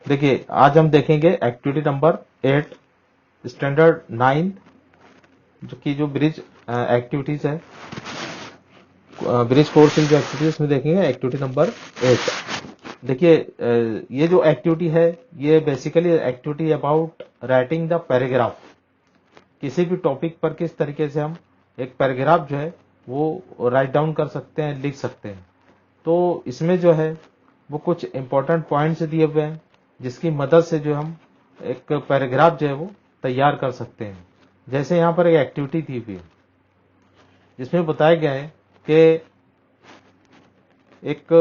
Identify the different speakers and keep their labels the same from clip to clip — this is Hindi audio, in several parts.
Speaker 1: देखिए आज हम देखेंगे एक्टिविटी नंबर 8 स्टैंडर्ड 9 जो ब्रिज एक्टिविटीज है, ब्रिज कोर्स जो एक्टिविटीज उसमें देखेंगे एक्टिविटी नंबर 8। देखिए ये जो एक्टिविटी है ये basically activity about writing the paragraph. किसी भी टॉपिक पर किस तरीके से हम एक पैराग्राफ जो है वो राइट डाउन कर सकते हैं, लिख सकते हैं। तो इसमें जो है वो कुछ इंपॉर्टेंट पॉइंट्स दिए हुए हैं जिसकी मदद से जो हम एक पैराग्राफ जो है वो तैयार कर सकते हैं। जैसे यहाँ पर एक एक्टिविटी दी हुई है जिसमें बताया गया है कि एक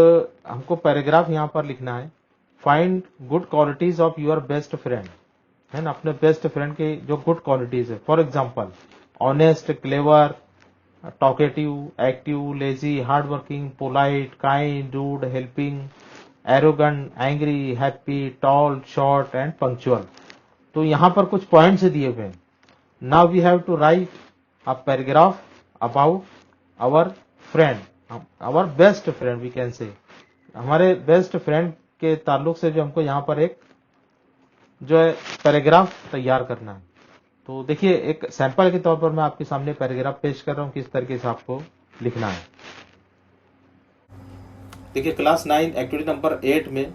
Speaker 1: हमको पैराग्राफ यहाँ पर लिखना है, find good qualities of your best friend, है ना, अपने बेस्ट फ्रेंड के जो गुड क्वालिटीज है। For example honest, clever, talkative, active, lazy, hard working, polite, kind, rude, helping, arrogant, angry, happy, tall, short and punctual. तो यहाँ पर कुछ पॉइंट्स दिए हुए हैं। Now we have to write a paragraph about our friend, our best friend we can say. हमारे बेस्ट फ्रेंड के ताल्लुक से जो हमको यहाँ पर एक जो है पैराग्राफ तैयार करना है। तो देखिए एक सैंपल के तौर पर मैं आपके सामने पैराग्राफ पेश कर रहा हूँ किस तरीके से आपको लिखना है। देखिए क्लास 9 एक्टिविटी नंबर 8 में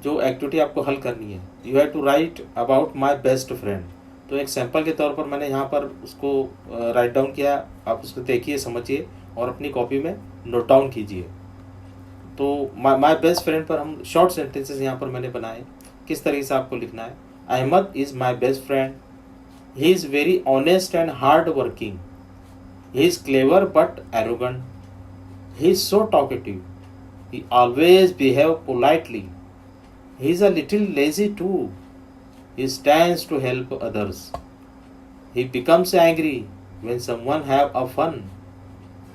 Speaker 1: जो एक्टिविटी आपको हल करनी है, you have to write about my best friend. तो एक सैंपल के तौर पर मैंने यहाँ पर उसको राइट डाउन किया, आप उसको देखिए, समझिए और अपनी कॉपी में नोट डाउन कीजिए। तो माय बेस्ट फ्रेंड पर हम शॉर्ट सेंटेंसेस यहाँ पर मैंने बनाए, किस तरीके से आपको लिखना है। Ahmed is my best friend, he is very honest and hard working, he is clever but arrogant, he is so talkative, he always behave politely, he is a little lazy too, he stands to help others, he becomes angry when someone have a fun,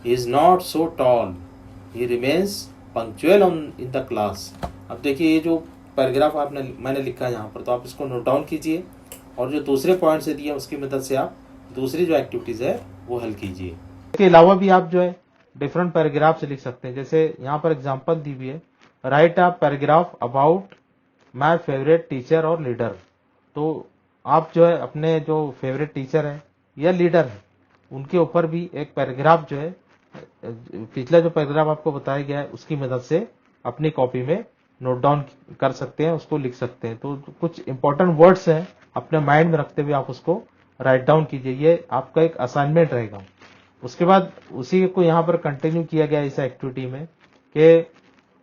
Speaker 1: he is not so tall, he remains punctual in the class। अब देखिए ये जो पैराग्राफ मैंने लिखा है यहाँ पर, तो आप इसको नोट डाउन कीजिए और जो दूसरे पॉइंट से दिए उसकी मदद से आप दूसरी जो एक्टिविटीज है वो हल कीजिए। इसके अलावा भी आप जो है डिफरेंट पैराग्राफ से लिख सकते हैं। जैसे यहाँ पर एग्जांपल दी हुई है, right a paragraph about my favourite teacher और लीडर। तो आप जो है अपने जो फेवरेट टीचर है या लीडर है उनके ऊपर भी एक पैराग्राफ जो है, पिछला जो पैराग्राफ आपको बताया गया है उसकी मदद से अपनी कॉपी में नोट डाउन कर सकते हैं, उसको लिख सकते हैं। तो कुछ इंपॉर्टेंट वर्ड्स हैं अपने माइंड में रखते हुए आप उसको राइट डाउन कीजिए, ये आपका एक असाइनमेंट रहेगा। उसके बाद उसी को यहाँ पर कंटिन्यू किया गया इस एक्टिविटी में कि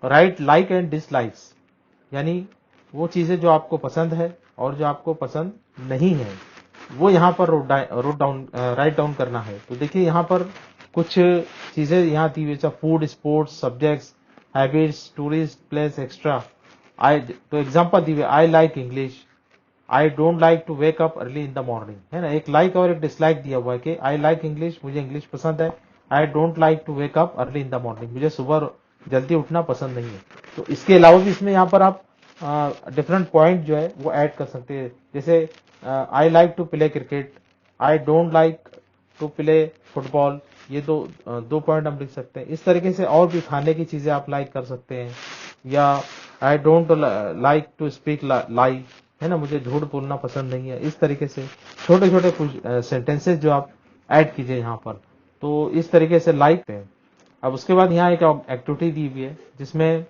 Speaker 1: राइट लाइक एंड डिसलाइक्स, यानी वो चीजें जो आपको पसंद है और जो आपको पसंद नहीं है वो यहाँ पर राइट डाउन करना है। तो देखिए यहाँ पर कुछ चीजें यहाँ दी हुई, food, sports, subjects, habits, tourist place, extra. तो एग्जाम्पल दी हुई, I like English, I don't like to wake up early in the morning, है ना। एक लाइक और एक डिसलाइक दिया हुआ है कि आई लाइक इंग्लिश, मुझे इंग्लिश पसंद है, I don't like to wake up early in the morning, मुझे सुबह जल्दी उठना पसंद नहीं है। तो इसके अलावा भी इसमें यहाँ पर आप डिफरेंट पॉइंट जो है वो ऐड कर सकते हैं। जैसे I like to play cricket, I don't like to play football, ये दो पॉइंट हम लिख सकते हैं। इस तरीके से और भी खाने की चीजें आप लाइक कर सकते हैं। या I don't like to speak lie, है ना, मुझे झूठ बोलना पसंद नहीं है। इस तरीके से छोटे छोटे कुछ सेंटेंसेस जो आप ऐड कीजिए यहाँ पर, तो इस तरीके से लाइक है। अब उसके बाद यहाँ एक एक्टिविटी दी हुई है जिसमें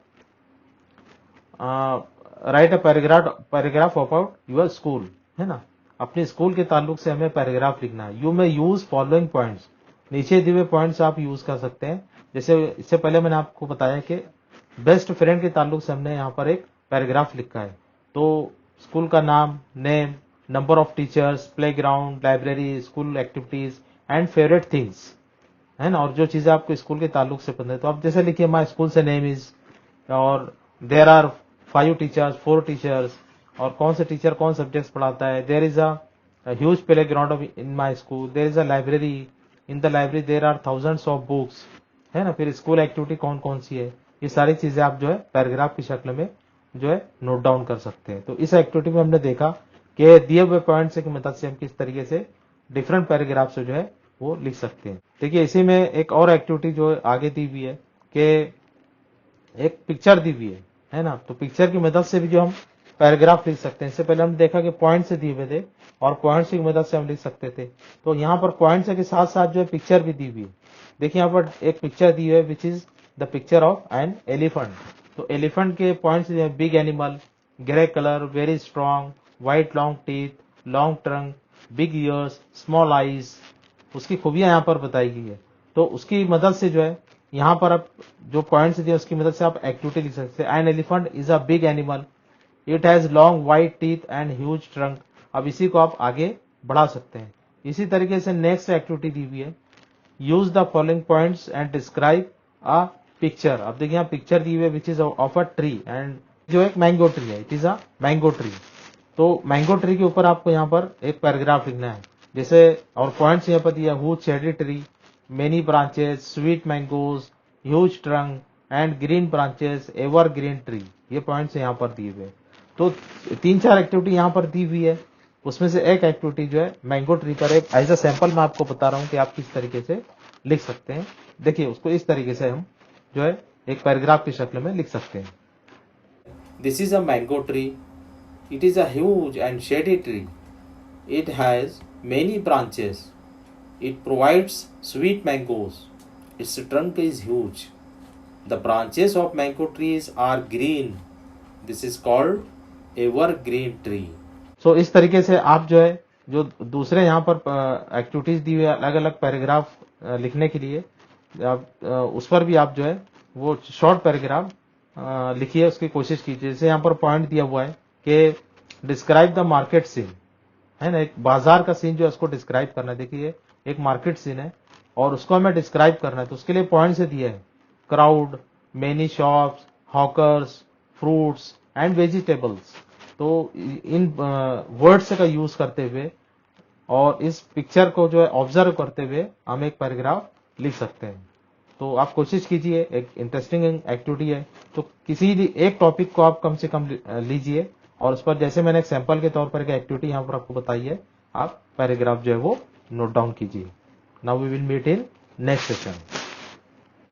Speaker 1: right a paragraph about your school, है ना। अपने स्कूल के ताल्लुक से हमें पैराग्राफ लिखना है। You may use following points, नीचे दिए हुए पॉइंट्स आप यूज कर सकते हैं। जैसे इससे पहले मैंने आपको बताया कि बेस्ट फ्रेंड के ताल्लुक से हमने यहाँ पर एक पैराग्राफ लिखा है। तो स्कूल का नाम, name, number of teachers, playground, library, school activities and favourite things, है ना। और जो चीजें आपको स्कूल के ताल्लुक से पसंद है तो आप जैसे लिखिए माय स्कूल से नेम इज, और देयर आर 5 टीचर्स, 4 टीचर्स, और कौन से टीचर कौन सब्जेक्ट्स पढ़ाता है। There is a huge play ground in my school, there is a library, in the library there are thousands of books, है ना। फिर स्कूल एक्टिविटी कौन कौन सी है, ये सारी चीजें आप जो है पैराग्राफ की शक्ल में जो है नोट डाउन कर सकते हैं। तो इस एक्टिविटी में हमने देखा कि दिए हुए पॉइंट्स की मदद से हम किस तरीके से डिफरेंट पैराग्राफ से जो है वो लिख सकते हैं। देखिए इसी में एक और एक्टिविटी जो आगे दी हुई है कि एक पिक्चर दी हुई है ना। तो पिक्चर की मदद से भी जो हम पैराग्राफ लिख सकते हैं। इससे पहले हमने देखा कि पॉइंट से दिए हुए थे और पॉइंट्स की मदद से हम लिख सकते थे। तो यहाँ पर पॉइंट्स के साथ साथ जो है पिक्चर भी दी हुई है। देखिए यहाँ पर एक पिक्चर दी हुई है which is the picture of an elephant. तो एलिफेंट के पॉइंट्स दिए हैं, big animal, grey colour, very strong, white long teeth, long trunk, big years, small eyes. उसकी खूबियां यहाँ पर बताई गई है। तो उसकी मदद से जो है यहाँ पर आप जो पॉइंट्स दिए उसकी मदद से आप एक्टिविटी लिख सकते हैं। An elephant is a big animal, it has long white teeth and huge trunk. अब इसी को आप आगे बढ़ा सकते हैं। इसी तरीके से नेक्स्ट एक्टिविटी दी हुई है, use the following points and describe a picture. अब देखिए यहाँ पिक्चर दी हुई है which is of a tree and जो एक मैंगो ट्री है, it is a mango tree. तो मैंगो ट्री के ऊपर आपको यहाँ पर एक पैराग्राफ लिखना है। जैसे और पॉइंट्स यहाँ पर दिया, huge shady tree, many branches, sweet mangoes, huge trunk and green branches, ever green tree. ये पॉइंट्स यहाँ पर दिए हुए। तो 3-4 एक्टिविटी यहाँ पर दी हुई है। उसमें से एक एक्टिविटी जो है मैंगो ट्री पर एक एज अ सैंपल मैं आपको बता रहा हूँ कि आप किस तरीके से लिख सकते हैं। देखिए उसको इस तरीके से हम जो है एक पैराग्राफ की शक्ल में लिख सकते हैं। This is a mango tree, it is a huge and shady tree, it has many branches, it provides sweet mangoes, its trunk is huge, the branches of mango trees are green, this is called evergreen tree. So इस तरीके से आप जो है जो दूसरे यहाँ पर एक्टिविटीज दी हुई है अलग अलग पैराग्राफ लिखने के लिए, आप उस पर भी आप जो है वो शॉर्ट पैराग्राफ लिखिए, उसकी कोशिश कीजिए। जैसे यहाँ पर पॉइंट दिया हुआ है कि डिस्क्राइब द मार्केट सीन, है ना, एक बाजार का सीन जो है उसको डिस्क्राइब करना है। देखिए एक मार्केट सीन है और उसको हमें डिस्क्राइब करना है, तो उसके लिए पॉइंट से दिया है, crowd, many shops, hawkers, fruits and vegetables. तो इन वर्ड्स का यूज करते हुए और इस पिक्चर को जो है ऑब्जर्व करते हुए हम एक पैराग्राफ लिख सकते हैं। तो आप कोशिश कीजिए, एक इंटरेस्टिंग एक्टिविटी है। तो किसी भी एक टॉपिक को आप कम से कम लीजिए और उस पर जैसे मैंने एक सैंपल के तौर पर एक एक्टिविटी यहाँ पर आपको बताई है, आप पैराग्राफ जो है वो नोट डाउन कीजिए। Now we will meet in next session.